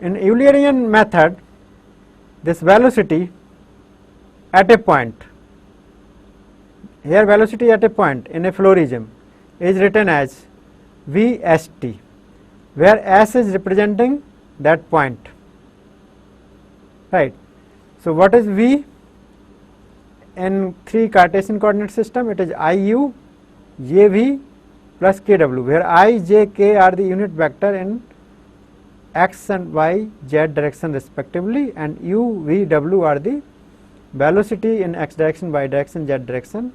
In Eulerian method, this velocity at a point, here velocity at a point in a flow regime is written as Vst, where S is representing that point, right. So, what is V? In 3 Cartesian coordinate system, it is Iu Jv plus Kw, where I, J, K are the unit vector in x and y, z direction respectively, and U, V, W are the velocity in x direction, y direction, z direction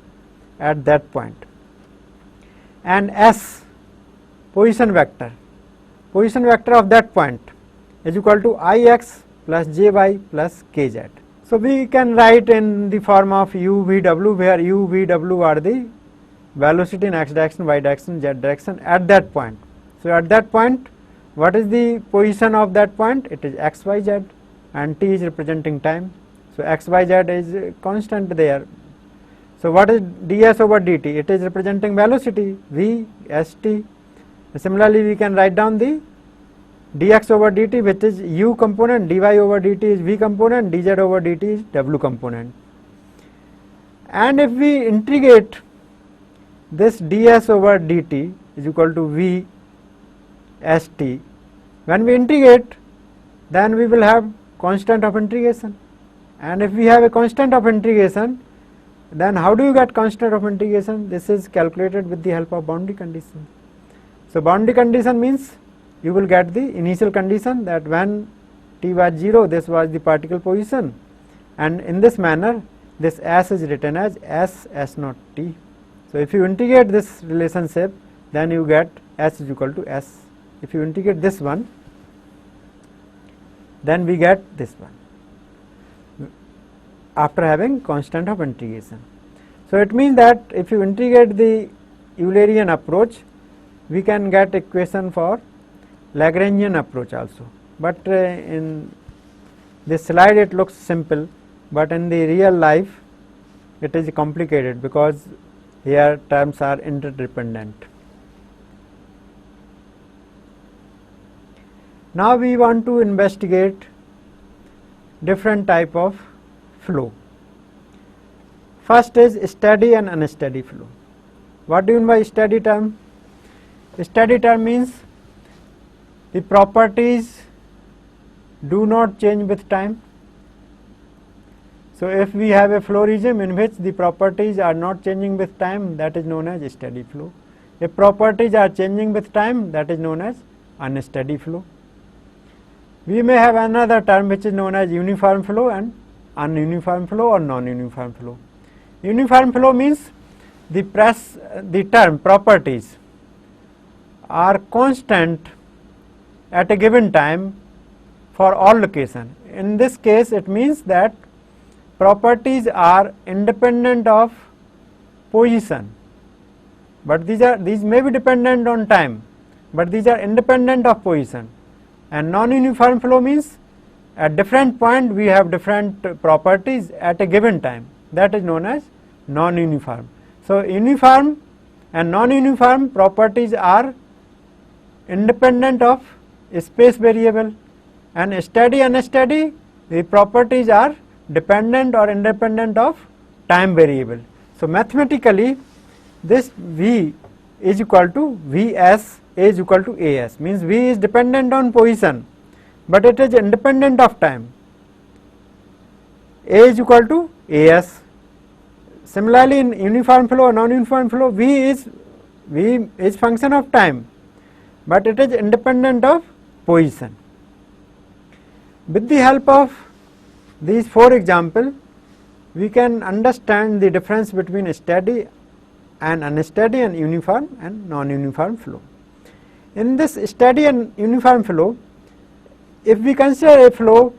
at that point. And S, position vector of that point is equal to Ix plus Jy plus Kz. So, we can write in the form of U, V, W, where U, V, W are the velocity in x direction, y direction, z direction at that point. So, at that point, what is the position of that point? It is x, y, z, and t is representing time. So, x, y, z is constant there. So, what is ds over dt? It is representing velocity v, st. Similarly, we can write down the dx over dt, which is u component, dy over dt is v component, dz over dt is w component. And if we integrate this ds over dt is equal to v st, when we integrate, then we will have constant of integration. And if we have a constant of integration, then how do you get constant of integration? This is calculated with the help of boundary condition. So, boundary condition means you will get the initial condition that when t was 0, this was the particle position, and in this manner this S is written as S naught t. So, if you integrate this relationship, then you get S is equal to S. If you integrate this one, then we get this one after having constant of integration. So, it means that if you integrate the Eulerian approach, we can get equation for Lagrangian approach also, but in this slide it looks simple, but in the real life it is complicated because here terms are interdependent. Now, we want to investigate different type of flow. First is steady and unsteady flow. What do you mean by steady term? Steady term means the properties do not change with time. So, if we have a flow regime in which the properties are not changing with time, that is known as steady flow. If properties are changing with time, that is known as unsteady flow. We may have another term which is known as uniform flow and ununiform flow or non-uniform flow. Uniform flow means the term properties are constant at a given time for all location. In this case, it means that properties are independent of position, but these may be dependent on time, but these are independent of position. And non-uniform flow means at different point we have different properties at a given time, that is known as non-uniform. So, uniform and non-uniform properties are independent of space variable, and steady and unsteady, the properties are dependent or independent of time variable. So, mathematically this V is equal to Vs is equal to As, means V is dependent on position, but it is independent of time. A is equal to As. Similarly, in uniform flow or non-uniform flow, V is function of time, but it is independent of position. With the help of these 4 examples, we can understand the difference between steady and unsteady and uniform and non-uniform flow. In this steady and uniform flow, if we consider a flow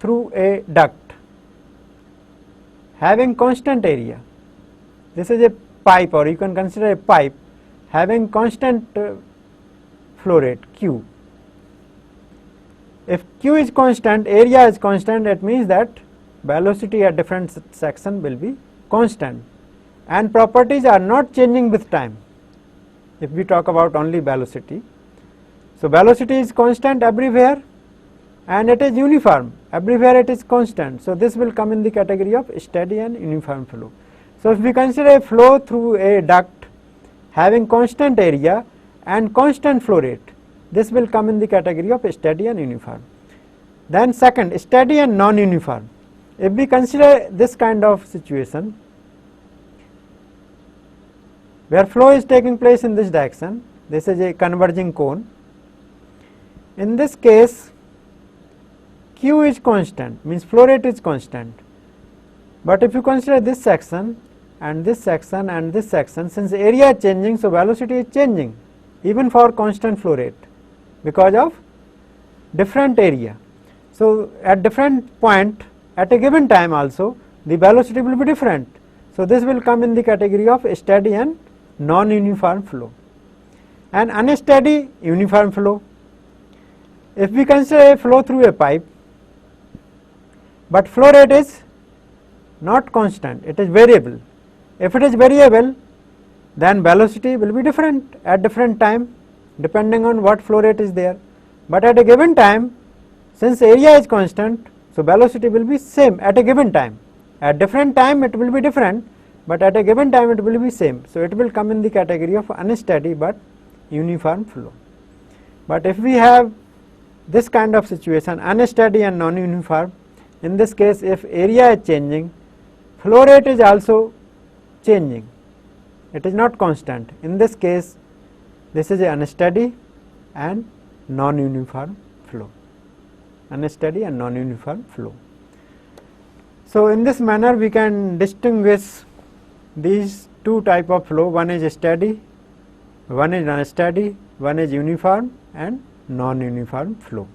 through a duct having constant area, this is a pipe, or you can consider a pipe having constant flow rate Q. If Q is constant, area is constant, it means that velocity at different section will be constant, and properties are not changing with time if we talk about only velocity. So, velocity is constant everywhere and it is uniform, everywhere it is constant. So, this will come in the category of steady and uniform flow. So, if we consider a flow through a duct having constant area and constant flow rate, this will come in the category of steady and uniform. Then second, steady and non-uniform. If we consider this kind of situation where flow is taking place in this direction, this is a converging cone. In this case, Q is constant, means flow rate is constant. But if you consider this section and this section and this section, since area is changing, so velocity is changing even for constant flow rate because of different area. So, at different point at a given time also the velocity will be different. So, this will come in the category of steady and non-uniform flow. And unsteady uniform flow. If we consider a flow through a pipe, but flow rate is not constant, it is variable. If it is variable, then velocity will be different at different time depending on what flow rate is there. But at a given time, since area is constant, so velocity will be same at a given time. At different time it will be different, but at a given time it will be same. So, it will come in the category of unsteady but uniform flow. But if we have this kind of situation, unsteady and non-uniform, in this case if area is changing, flow rate is also changing, it is not constant. In this case, this is a unsteady and non-uniform flow, unsteady and non-uniform flow. So, in this manner we can distinguish these two type of flow, one is steady, one is unsteady, one is uniform and non-uniform flow.